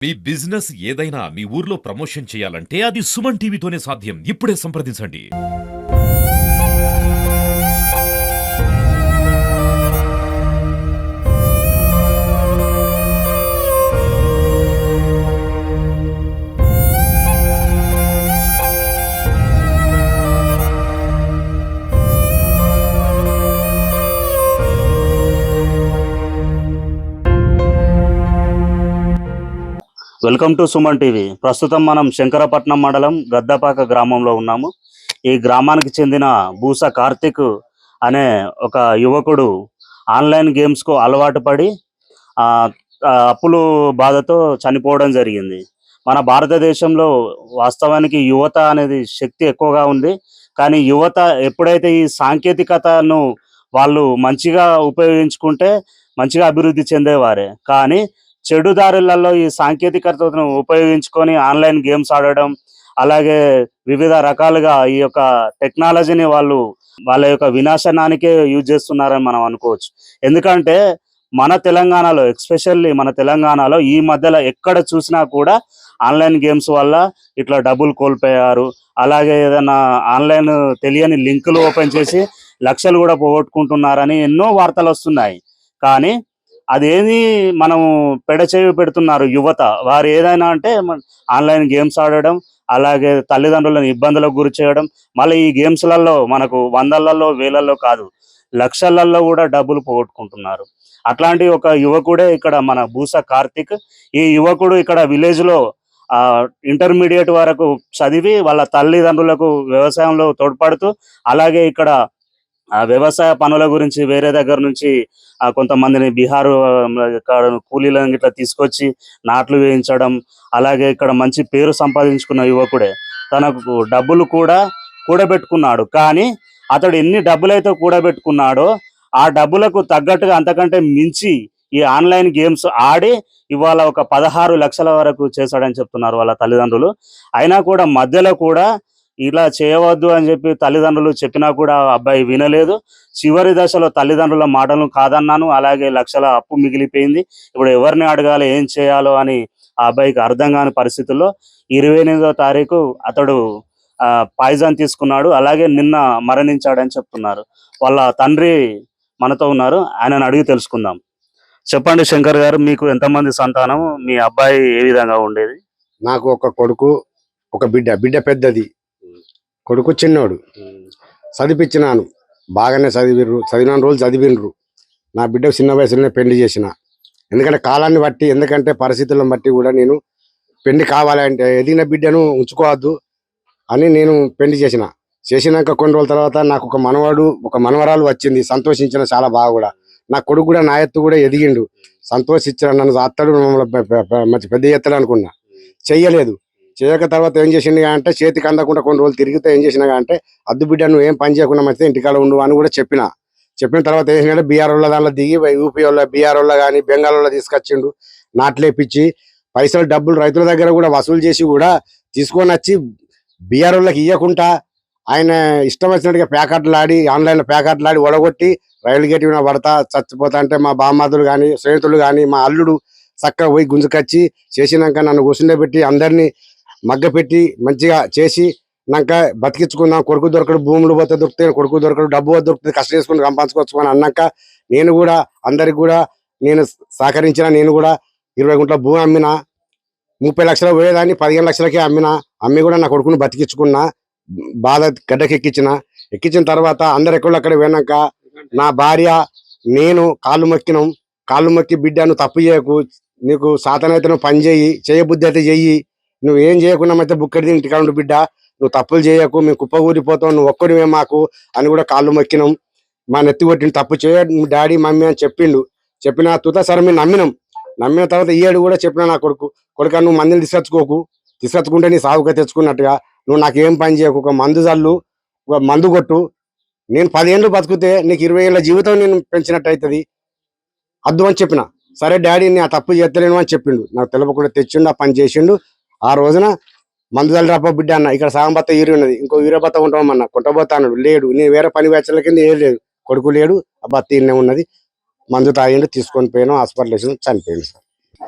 మీ business ఏదైనా మీ ఊర్లో promotion చేయాలంటే అది సుమన్ టీవీతోనే సాధ్యం. ఇప్పుడే సంప్రదించండి. Welcome to Suman TV. ప్రస్తుతం మనం శంకరపట్నం మండలం గద్దపాక గ్రామంలో ఉన్నాము. ఈ గ్రామానికి చెందిన బూస కార్తిక్ అనే ఒక యువకుడు ఆన్లైన్ గేమ్స్కు అలవాటు పడి అప్పులు బాధతో చనిపోవడం జరిగింది. మన భారతదేశంలో వాస్తవానికి యువత అనేది శక్తి ఎక్కువగా ఉంది. కానీ యువత ఎప్పుడైతే ఈ సాంకేతికతను వాళ్ళు మంచిగా ఉపయోగించుకుంటే మంచిగా అభివృద్ధి చెందేవారే. కానీ చెడు దారులలో ఈ సాంకేతికతను ఉపయోగించుకొని ఆన్లైన్ గేమ్స్ ఆడడం, అలాగే వివిధ రకాలుగా ఈ యొక్క టెక్నాలజీని వాళ్ళు వాళ్ళ యొక్క వినాశనానికే యూజ్ చేస్తున్నారని మనం అనుకోవచ్చు. ఎందుకంటే మన తెలంగాణలో, ఎస్పెషల్లీ మన తెలంగాణలో ఈ మధ్యలో ఎక్కడ చూసినా కూడా ఆన్లైన్ గేమ్స్ వల్ల ఇట్లా డబ్బులు కోల్పోయారు. అలాగే ఏదైనా ఆన్లైన్ తెలియని లింకులు ఓపెన్ చేసి లక్షలు కూడా పోగొట్టుకుంటున్నారని ఎన్నో వార్తలు వస్తున్నాయి. కానీ అదేది మనము పెడచెవి పెడుతున్నారు యువత. వారు ఏదైనా అంటే ఆన్లైన్ గేమ్స్ ఆడడం, అలాగే తల్లిదండ్రులను ఇబ్బందులకు గురి చేయడం. మళ్ళీ ఈ గేమ్స్లలో మనకు వందలలో వేలల్లో కాదు, లక్షలలో కూడా డబ్బులు పోగొట్టుకుంటున్నారు. అట్లాంటి ఒక యువకుడే ఇక్కడ మన బూస కార్తిక్. ఈ యువకుడు ఇక్కడ విలేజ్లో ఇంటర్మీడియట్ వరకు చదివి వాళ్ళ తల్లిదండ్రులకు వ్యవసాయంలో తోడ్పడుతూ, అలాగే ఇక్కడ వ్యవసాయ పనుల గురించి వేరే దగ్గర నుంచి కొంతమందిని బీహార్ కూలీలను ఇట్లా తీసుకొచ్చి నాట్లు వేయించడం, అలాగే ఇక్కడ మంచి పేరు సంపాదించుకున్న యువకుడే. తనకు డబ్బులు కూడా కూడబెట్టుకున్నాడు. కానీ అతడు ఎన్ని డబ్బులైతే కూడబెట్టుకున్నాడో ఆ డబ్బులకు తగ్గట్టుగా అంతకంటే మించి ఈ ఆన్లైన్ గేమ్స్ ఆడి ఇవాళ ఒక 16 లక్షల వరకు చేశాడని చెప్తున్నారు వాళ్ళ తల్లిదండ్రులు. అయినా కూడా మధ్యలో కూడా ఇలా చేయవద్దు అని చెప్పి తల్లిదండ్రులు చెప్పినా కూడా అబ్బాయి వినలేదు. చివరి దశలో తల్లిదండ్రుల మాటలను కాదన్నాను, అలాగే లక్షల అప్పు మిగిలిపోయింది. ఇప్పుడు ఎవరిని అడగాలి, ఏం చేయాలో అని ఆ అబ్బాయికి అర్థం కాని పరిస్థితుల్లో 28వ తారీఖు అతడు పాయిజన్ తీసుకున్నాడు. అలాగే నిన్న మరణించాడని చెప్తున్నారు. వాళ్ళ తండ్రి మనతో ఉన్నారు, ఆయనను అడిగి తెలుసుకుందాం. చెప్పండి శంకర్ గారు, మీకు ఎంతమంది సంతానం? మీ అబ్బాయి ఏ విధంగా ఉండేది? నాకు ఒక కొడుకు, ఒక బిడ్డ. బిడ్డ పెద్దది, కొడుకు చిన్నోడు. చదివించినాను, బాగానే చదివిన రోజులు చదివినరు. నా బిడ్డ చిన్న వయసులోనే పెళ్లి చేసిన. ఎందుకంటే కాలాన్ని బట్టి, ఎందుకంటే పరిస్థితులను బట్టి కూడా నేను పెళ్లి కావాలంటే ఎదిగిన బిడ్డను ఉంచుకోవద్దు అని నేను పెళ్లి చేసినాక కొన్ని రోజుల తర్వాత నాకు ఒక మనవాడు, ఒక మనవరాలు వచ్చింది. సంతోషించిన చాలా బాగా కూడా. నా కొడుకు కూడా నా ఎత్తు కూడా ఎదిగిండు, సంతోషించాడు. నన్ను అత్తడు మంచి పెద్ద ఎత్తడు అనుకున్నా. చెయ్యలేదు. చేయక తర్వాత ఏం చేసిండు అంటే, చేతికి అందకుండా కొన్ని రోజులు తిరిగితే ఏం చేసినా అంటే, అద్దు బిడ్డ నువ్వు ఏం పని చేయకుండా మంచిదే ఇంటికాడ ఉండు అని కూడా చెప్పిన తర్వాత ఏం చేసినా, బీఆర్ వాళ్ళ దాంట్లో దిగి యూపీ వాళ్ళ, బీఆర్ వాళ్ళ కానీ బెంగాల్ వాళ్ళ తీసుకొచ్చిండు. నాట్లేపించి పైసలు డబ్బులు రైతుల దగ్గర కూడా వసూలు చేసి కూడా తీసుకొని వచ్చి బీఆర్ వాళ్ళకి ఇవ్వకుండా ఆయన ఇష్టం వచ్చినట్టుగా ప్యాకెట్లు ఆన్లైన్లో ప్యాకెట్లు ఓడగొట్టి రైలు గేట్ మీద పడతా చచ్చిపోతా అంటే మా బామ్మాదులు కానీ స్నేహితులు కానీ మా అల్లుడు చక్కగా పోయి గుంజుకొచ్చి చేసినాక నన్ను కూర్చుండబెట్టి అందరినీ మగ్గపెట్టి మంచిగా చేసి నాక బతికించుకుందాం. కొడుకు దొరకడు, భూములు పోతే దొరుకుతాయి, కొడుకు దొరకడు, డబ్బు దొరుకుతుంది, కష్టం చేసుకుని సంపాదించుకోవచ్చు అని అన్నాక నేను కూడా అందరికి కూడా నేను సహకరించిన. నేను కూడా 20 గుంటల భూమి అమ్మిన, 30 లక్షలు పోయేదాన్ని 15 లక్షలకే అమ్మి కూడా నా కొడుకుని బతికించుకున్నా. బాధ ఎక్కించిన తర్వాత అందరు ఎక్కడక్కడ పోయినాక నా భార్య నేను కాళ్ళు మొక్కి బిడ్డ నువ్వు తప్పు చేయకు, నీకు సాతనైతే నువ్వు పని చేయబుద్ధి అయితే చెయ్యి, నువ్వు ఏం చేయకుండా అయితే బుక్కడి ఇంటికాడ ఉండు బిడ్డ, నువ్వు తప్పులు చేయకు, మేము కుప్పగూరిపోతావు, నువ్వు ఒక్కడివే మాకు అని కూడా కాళ్ళు మొక్కినాం. మా నెత్తి కొట్టిన తప్పు డాడీ మమ్మీ అని చెప్పిన తుత సరే మేము నమ్మిన తర్వాత ఈ ఏడు కూడా చెప్పిన నా కొడుక నువ్వు మందిని తీసుకొచ్చుకుంటే నీ సాగుగా తెచ్చుకున్నట్టుగా నువ్వు నాకేం పని చేయకు, ఒక మందు జల్లు, ఒక మందు కొట్టు, నేను 10 ఏళ్ళు బతుకుతే నీకు 20 ఏళ్ళ జీవితం నేను పెంచినట్టు అవుతుంది అద్దు అని చెప్పిన. సరే డాడీ నేను ఆ తప్పు చేస్తలేను అని చెప్పిండు. నాకు తెలపకుండా తెచ్చిండు, ఆ పని చేసిండు. ఆ రోజున మందు జల్లి రాప బిడ్డ అన్న, ఇక్కడ సగం బత్త ఈరి ఉన్నది, ఇంకో ఈరే బత్త ఉంటామన్నా, కొంటబోతా అన్నాడు. లేడు, నేను వేరే పని వేచల కింద ఏం లేదు, కొడుకు లేడు, ఆ బత్త ఈయనే ఉన్నది. మందు తాగిండు, తీసుకొని పోయాను, హాస్పిటల్ వేసి చనిపోయింది సార్.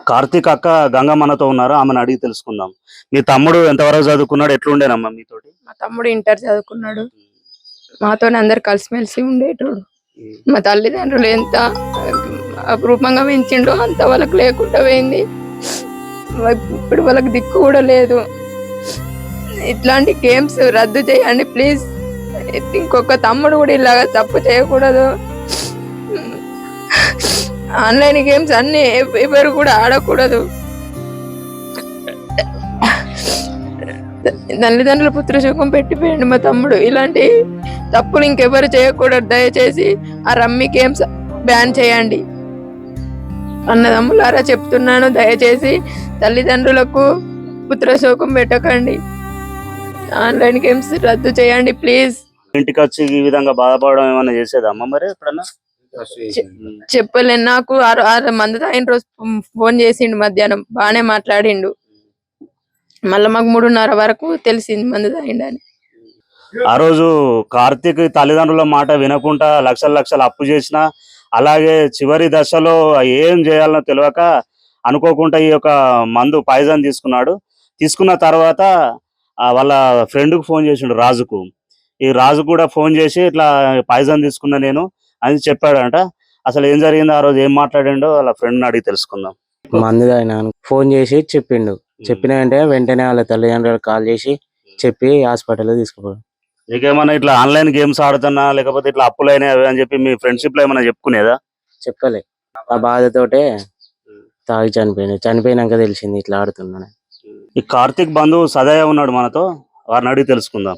కార్తీక్ అక్క గంగమ్మనతో ఉన్నారు, ఆమెను అడిగి తెలుసుకుందాం. మీ తమ్ముడు ఎంతవరకు చదువుకున్నాడు, ఎట్లుండేనమ్మా మీతోటి? మా తమ్ముడు ఇంటర్ చదువుకున్నాడు. మాతోనే అందరు కలిసిమెలిసి ఉండేటోడు. మా తల్లిదండ్రులు ఎంత అపురూపంగా పెంచిండో అంత వాళ్ళకి లేకుండా పోయింది. ఇప్పుడు వాళ్ళకి దిక్కు కూడా లేదు. ఇట్లాంటి గేమ్స్ రద్దు చేయండి ప్లీజ్. ఇంకొక తమ్ముడు కూడా ఇలాగా తప్పు చేయకూడదు. ఆన్లైన్ గేమ్స్ అన్ని ఎవరు కూడా ఆడకూడదు. తల్లిదండ్రుల పుత్రశోకం పెట్టిపోయండి మా తమ్ముడు. ఇలాంటి తప్పులు ఇంకెవరు చేయకూడదు. దయచేసి ఆ రమ్మీ గేమ్స్ బ్యాన్ చేయండి. అన్నదమ్ములారా చెప్తున్నాను, దయచేసి తల్లిదండ్రులకు పుత్రశోకం పెట్టకండి. ఆన్లైన్ గేమ్స్ రద్దు చేయండి ప్లీజ్. ఇంటికి వచ్చి ఈ విధంగా బాధపడడం ఏమైనా చేసేదమ్మా మరి ఎప్పుడన్నా? చెప్పలేను. నాకు ఆరు మంది తాగిన రోజు ఫోన్ చేసిండు మధ్యాహ్నం, బాగానే మాట్లాడిండు. మళ్ళీ మాకు 3:30 వరకు తెలిసింది మందు తాగిండని. ఆ రోజు కార్తీక్ తల్లిదండ్రుల మాట వినకుండా లక్షల లక్షలు అప్పు చేసిన, అలాగే చివరి దశలో ఏం చేయాలనో తెలియక అనుకోకుండా ఈ యొక్క మందు పాయిజన్ తీసుకున్నాడు. తీసుకున్న తర్వాత వాళ్ళ ఫ్రెండ్కు ఫోన్ చేసిండు, రాజుకు. ఈ రాజు కూడా ఫోన్ చేసి ఇట్లా పాయిజన్ తీసుకున్నా నేను అని చెప్పాడంట. అసలు ఏం జరిగిందో, ఆ రోజు ఏం మాట్లాడిండో వాళ్ళ ఫ్రెండ్ని అడిగి తెలుసుకుందాం. మందు ఆయన ఫోన్ చేసి చెప్పిండు. చెప్పిన వెంటనే వాళ్ళ తల్లిదండ్రులకు కాల్ చేసి చెప్పి హాస్పిటల్ తీసుకుపోయాడు. నీకేమన్నా ఇట్లా ఆన్లైన్ గేమ్స్ ఆడుతున్నా, లేకపోతే ఇట్లా అప్పులైనా అని చెప్పి మీ ఫ్రెండ్షిప్ లో ఏమైనా చెప్పుకునేదా? చెప్పలే. ఆ బాధతోటే తాగి చనిపోయినాక తెలిసింది ఇట్లా ఆడుతున్నాను. ఈ కార్తీక్ బంధువు సదయ ఉన్నాడు మనతో, వారిని అడిగి తెలుసుకుందాం.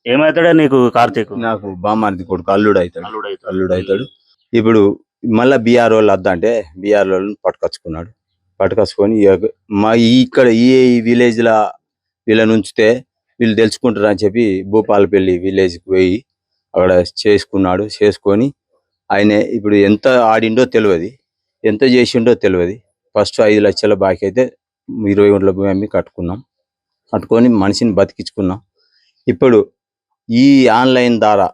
ఏమైతాడే నీకు కార్తీక్? నాకు బామార్ది కొడుకు, అల్లుడు అవుతాడు. అల్లుడైతే అల్లుడు అవుతాడు. ఇప్పుడు మళ్ళా బీఆర్ వాళ్ళు వద్దంటే బీఆర్ వాళ్ళని పట్టుకొచ్చుకున్నాడు. పట్టుకొచ్చుకొని మా ఇక్కడ ఈ విలేజ్ లా వీళ్ళని ఉంచితే వీళ్ళు తెలుసుకుంటారు అని చెప్పి భూపాలపల్లి విలేజ్కి పోయి అక్కడ చేసుకున్నాడు. చేసుకొని ఆయన ఇప్పుడు ఎంత ఆడిండో తెలియదు, ఎంత చేసిండో తెలియదు. ఫస్ట్ 5 లక్షల బాకీ అయితే 20 గుంటల భూమి అమ్మి కట్టుకున్నాం. కట్టుకొని మనిషిని బతికించుకున్నాం. ఇప్పుడు ఈ ఆన్లైన్ ద్వారా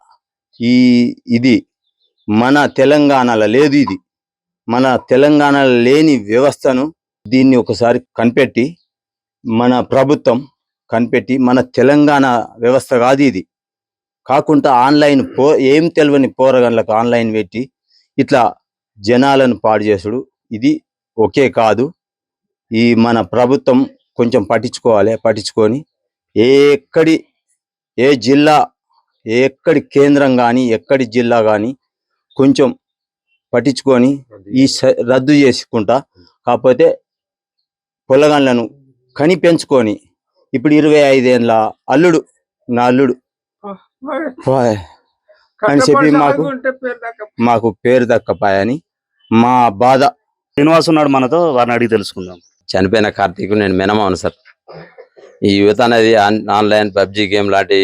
ఇది మన తెలంగాణలో లేదు. ఇది మన తెలంగాణలో లేని వ్యవస్థను దీన్ని ఒకసారి కనిపెట్టి మన ప్రభుత్వం కనిపెట్టి, మన తెలంగాణ వ్యవస్థ కాదు ఇది. కాకుండా ఆన్లైన్ ఏం తెలియని పోరగన్లకు ఆన్లైన్ పెట్టి ఇట్లా జనాలను పాడు చేసుడు ఇది ఒకే కాదు. ఈ మన ప్రభుత్వం కొంచెం పట్టించుకోవాలి. పట్టించుకొని ఏ జిల్లా, ఎక్కడి కేంద్రం కానీ ఎక్కడి జిల్లా కానీ కొంచెం పట్టించుకొని ఈ రద్దు చేసుకుంటా. కాకపోతే పొలగన్లను కని పెంచుకొని ఇప్పుడు 25 ఏళ్ళ అల్లుడు, నా అల్లుడు అని చెప్పి మాకు పేరు దక్కపాయని మా బాధ. శ్రీనివాస్ ఉన్నాడు మనతో, వారిని అడిగి తెలుసుకుందాం. చనిపోయిన కార్తీక్ నేను మినమాను సార్. ఈ యువత అనేది ఆన్లైన్ పబ్జి గేమ్ లాంటి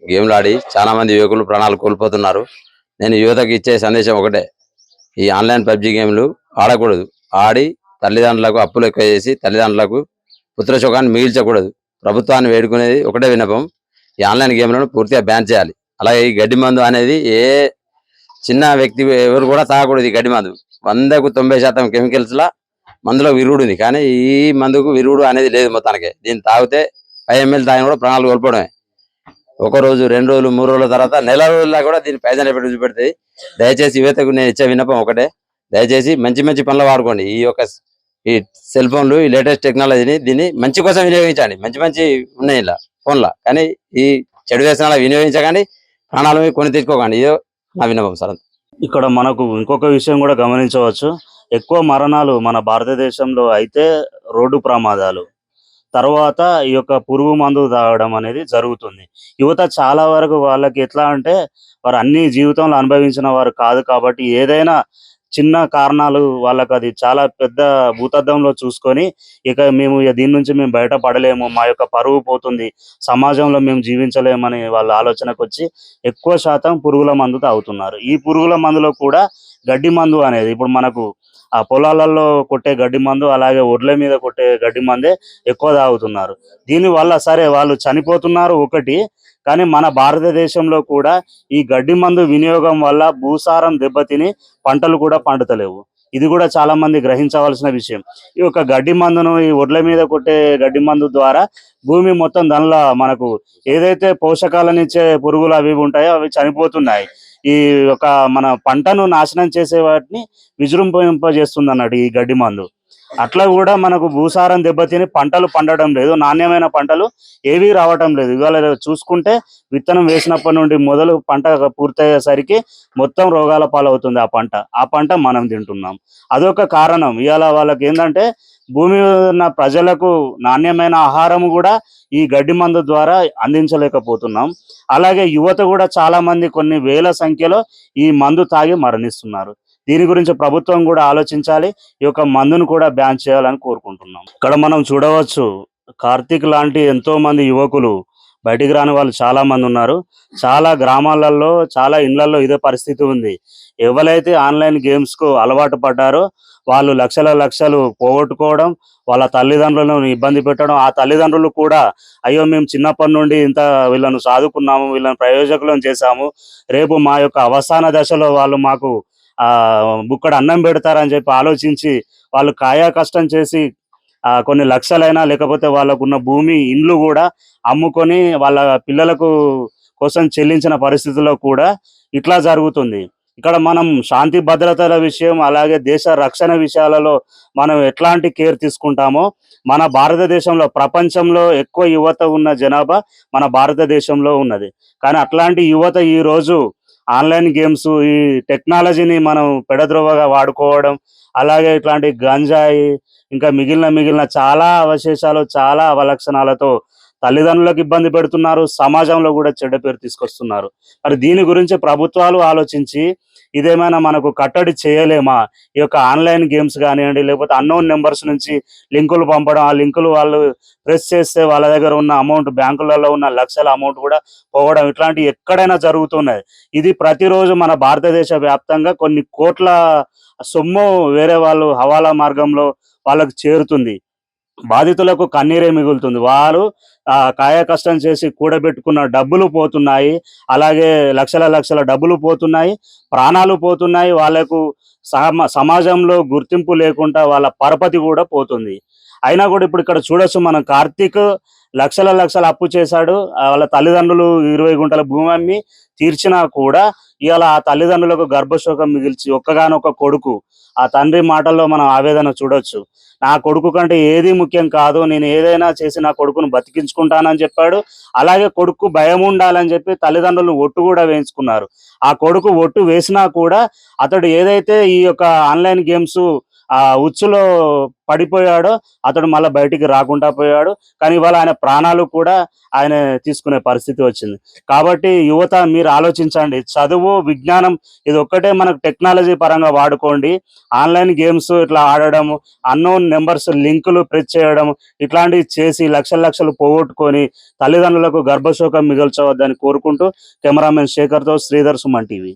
గేమ్లు ఆడి చాలా మంది యువకులు ప్రాణాలు కోల్పోతున్నారు. నేను యువతకి ఇచ్చే సందేశం ఒకటే, ఈ ఆన్లైన్ పబ్జి గేమ్లు ఆడకూడదు. ఆడి తల్లిదండ్రులకు అప్పులు ఎక్కువ చేసి తల్లిదండ్రులకు పుత్రశోకాన్ని మిగిల్చకూడదు. ప్రభుత్వాన్ని వేడుకునేది ఒకటే విన్నపం, ఈ ఆన్లైన్ గేమ్లను పూర్తిగా బ్యాన్ చేయాలి. అలాగే ఈ గడ్డి మందు అనేది ఏ చిన్న వ్యక్తి ఎవరు కూడా తాగకూడదు. ఈ గడ్డి మందు 100కు 90% కెమికల్స్ లా మందులో విరుగుడు ఉంది, కానీ ఈ మందుకు విరుగుడు అనేది లేదు మొత్తానికి. దీన్ని తాగితే 5 ml తాగిన కూడా ప్రాణాలు కోల్పోవడమే. 1 రోజు 2 రోజులు 3 రోజుల తర్వాత నెల రోజుల్లో కూడా దీన్ని పైసలు ఎప్పుడు చూపెడుతుంది. దయచేసి యువతకు నేను ఇచ్చే విన్నపం ఒకటే, దయచేసి మంచి మంచి పనులు వాడుకోండి. ఈ సెల్ ఫోన్లు, ఈ లేటెస్ట్ టెక్నాలజీని దీన్ని మంచి కోసం వినియోగించండి. మంచి ఉన్నాయి ఇలా ఫోన్లో, కానీ ఈ చెడు వ్యసనాలు వినియోగించకండి, ప్రాణాలు కొని తెచ్చుకోకండి. ఇదో నా విన్నపం సార్. ఇక్కడ మనకు ఇంకొక విషయం కూడా గమనించవచ్చు. ఎక్కువ మరణాలు మన భారతదేశంలో అయితే రోడ్డు ప్రమాదాలు, తర్వాత ఈ యొక్క పురుగు మందు తాగడం అనేది జరుగుతుంది. యువత చాలా వరకు వాళ్ళకి ఎట్లా అంటే, వారు అన్ని జీవితంలో అనుభవించిన వారు కాదు కాబట్టి ఏదైనా చిన్న కారణాలు వాళ్ళకి అది చాలా పెద్ద భూతద్దంలో చూసుకొని, ఇక మేము దీని నుంచి మేము బయటపడలేము, మా యొక్క పరువు పోతుంది, సమాజంలో మేము జీవించలేమని వాళ్ళ ఆలోచనకు వచ్చి ఎక్కువ శాతం పురుగుల మందు తాగుతున్నారు. ఈ పురుగుల మందులో కూడా గడ్డి మందు అనేది, ఇప్పుడు మనకు ఆ పొలాలలో కొట్టే గడ్డి మందు, అలాగే ఒడ్ల మీద కొట్టే గడ్డి మందే ఎక్కువ తాగుతున్నారు. దీనివల్ల సరే వాళ్ళు చనిపోతున్నారు ఒకటి, కానీ మన భారతదేశంలో కూడా ఈ గడ్డి మందు వినియోగం వల్ల భూసారం దెబ్బతిని పంటలు కూడా పండుతలేవు. ఇది కూడా చాలా మంది గ్రహించవలసిన విషయం. ఈ యొక్క గడ్డి మందును, ఈ ఒడ్ల మీద కొట్టే గడ్డి మందు ద్వారా భూమి మొత్తం దానిలో మనకు ఏదైతే పోషకాలనిచ్చే పురుగులు అవి ఉంటాయో అవి చనిపోతున్నాయి. ఈ యొక్క మన పంటను నాశనం చేసే వాటిని విజృంభింపజేస్తుంది అన్నట్టు ఈ గడ్డి మందు. అట్లా కూడా మనకు భూసారం దెబ్బతిని పంటలు పండడం లేదు, నాణ్యమైన పంటలు ఏవీ రావటం లేదు. ఇవాళ చూసుకుంటే విత్తనం వేసినప్పటి నుండి మొదలు పంట పూర్తయ్యేసరికి మొత్తం రోగాల పాలవుతుంది ఆ పంట మనం తింటున్నాం. అదొక కారణం. ఇవాళ వాళ్ళకి ఏంటంటే భూమి మీద ఉన్న ప్రజలకు నాణ్యమైన ఆహారం కూడా ఈ గడ్డి మందు ద్వారా అందించలేకపోతున్నాం. అలాగే యువత కూడా చాలా మంది కొన్ని వేల సంఖ్యలో ఈ మందు తాగి మరణిస్తున్నారు. దీని గురించి ప్రభుత్వం కూడా ఆలోచించాలి. ఈ యొక్క మందును కూడా బ్యాన్ చేయాలని కోరుకుంటున్నాం. ఇక్కడ మనం చూడవచ్చు, కార్తీక్ లాంటి ఎంతో మంది యువకులు, బయటికి రాని వాళ్ళు చాలా మంది ఉన్నారు. చాలా గ్రామాలలో, చాలా ఇళ్లలో ఇదే పరిస్థితి ఉంది. ఎవరైతే ఆన్లైన్ గేమ్స్ కు అలవాటు పడ్డారో వాళ్ళు లక్షలు పోగొట్టుకోవడం, వాళ్ళ తల్లిదండ్రులను ఇబ్బంది పెట్టడం, ఆ తల్లిదండ్రులు కూడా అయ్యో మేము చిన్నప్పటి నుండి ఇంత వీళ్ళను సాదుకున్నాము, వీళ్ళని ప్రయోజకులను చేశాము, రేపు మా యొక్క అవసాన దశలో వాళ్ళు మాకు బుక్కడు అన్నం పెడతారని చెప్పి ఆలోచించి వాళ్ళు కాయా కష్టం చేసి కొన్ని లక్షలైనా లేకపోతే వాళ్ళకున్న భూమి, ఇండ్లు కూడా అమ్ముకొని వాళ్ళ పిల్లలకు కోసం చెల్లించిన పరిస్థితుల్లో కూడా ఇట్లా జరుగుతుంది. ఇక్కడ మనం శాంతి భద్రతల విషయం, అలాగే దేశ రక్షణ విషయాలలో మనం ఎట్లాంటి కేర్ తీసుకుంటామో, మన భారతదేశంలో ప్రపంచంలో ఎక్కువ యువత ఉన్న జనాభా మన భారతదేశంలో ఉన్నది. కానీ అట్లాంటి యువత ఈ రోజు ఆన్లైన్ గేమ్స్, ఈ టెక్నాలజీని మనం పెడద్రోవగా వాడుకోవడం, అలాగే ఇట్లాంటి గంజాయి ఇంకా మిగిలిన చాలా అవశేషాలు, చాలా అవలక్షణాలతో తల్లిదండ్రులకు ఇబ్బంది పెడుతున్నారు, సమాజంలో కూడా చెడ్డ పేరు తీసుకొస్తున్నారు. మరి దీని గురించి ప్రభుత్వాలు ఆలోచించి ఇదేమైనా మనకు కట్టడి చేయలేమా? ఈ యొక్క ఆన్లైన్ గేమ్స్ కానివ్వండి, లేకపోతే అన్నోన్ నెంబర్స్ నుంచి లింకులు పంపడం, ఆ లింకులు వాళ్ళు ప్రెస్ చేస్తే వాళ్ళ దగ్గర ఉన్న అమౌంట్, బ్యాంకులలో ఉన్న లక్షల అమౌంట్ కూడా పోవడం, ఇట్లాంటివి ఎక్కడైనా జరుగుతున్నది. ఇది ప్రతిరోజు మన భారతదేశ వ్యాప్తంగా కొన్ని కోట్ల సొమ్ము వేరే వాళ్ళు హవాలా మార్గంలో వాళ్ళకు చేరుతుంది. బాధితులకు కన్నీరే మిగులుతుంది. వారు కాయ కష్టం చేసి కూడబెట్టుకున్న డబ్బులు పోతున్నాయి, అలాగే లక్షల డబ్బులు పోతున్నాయి, ప్రాణాలు పోతున్నాయి. వాళ్ళకు సమాజంలో గుర్తింపు లేకుండా వాళ్ళ పరపతి కూడా పోతుంది. అయినా కూడా ఇప్పుడు ఇక్కడ చూడొచ్చు, మనం కార్తీక్ లక్షల అప్పు చేశాడు. వాళ్ళ తల్లిదండ్రులు 20 గుంటల భూమి అమ్మి తీర్చినా కూడా ఇవాళ ఆ తల్లిదండ్రులకు గర్భశోకం మిగిల్చి ఒక్కగానొక్క కొడుకు, ఆ తండ్రి మాటల్లో మనం ఆవేదన చూడొచ్చు. నా కొడుకు కంటే ఏది ముఖ్యం కాదు, నేను ఏదైనా చేసి నా కొడుకును బతికించుకుంటానని చెప్పాడు. అలాగే కొడుకు భయం ఉండాలని చెప్పి తల్లిదండ్రులు ఒట్టు కూడా వేయించుకున్నారు. ఆ కొడుకు ఒట్టు వేసినా కూడా అతడు ఏదైతే ఈ యొక్క ఆన్లైన్ గేమ్స్ ఉచ్చులో పడిపోయాడో అతడు మళ్ళీ బయటికి రాకుండా పోయాడు. కానీ ఇవాళ ఆయన ప్రాణాలు కూడా ఆయన తీసుకునే పరిస్థితి వచ్చింది. కాబట్టి యువత మీరు ఆలోచించండి. చదువు, విజ్ఞానం ఇది ఒక్కటే మనకు టెక్నాలజీ పరంగా వాడుకోండి. ఆన్లైన్ గేమ్స్ ఇట్లా ఆడడం, అన్నోన్ నెంబర్స్ లింకులు ప్రెస్ చేయడం, ఇట్లాంటివి చేసి లక్షలు పోగొట్టుకొని తల్లిదండ్రులకు గర్భశోకం మిగల్చవద్దని కోరుకుంటూ కెమెరామెన్ శేఖర్తో శ్రీధర్, సుమన్ టీవీ.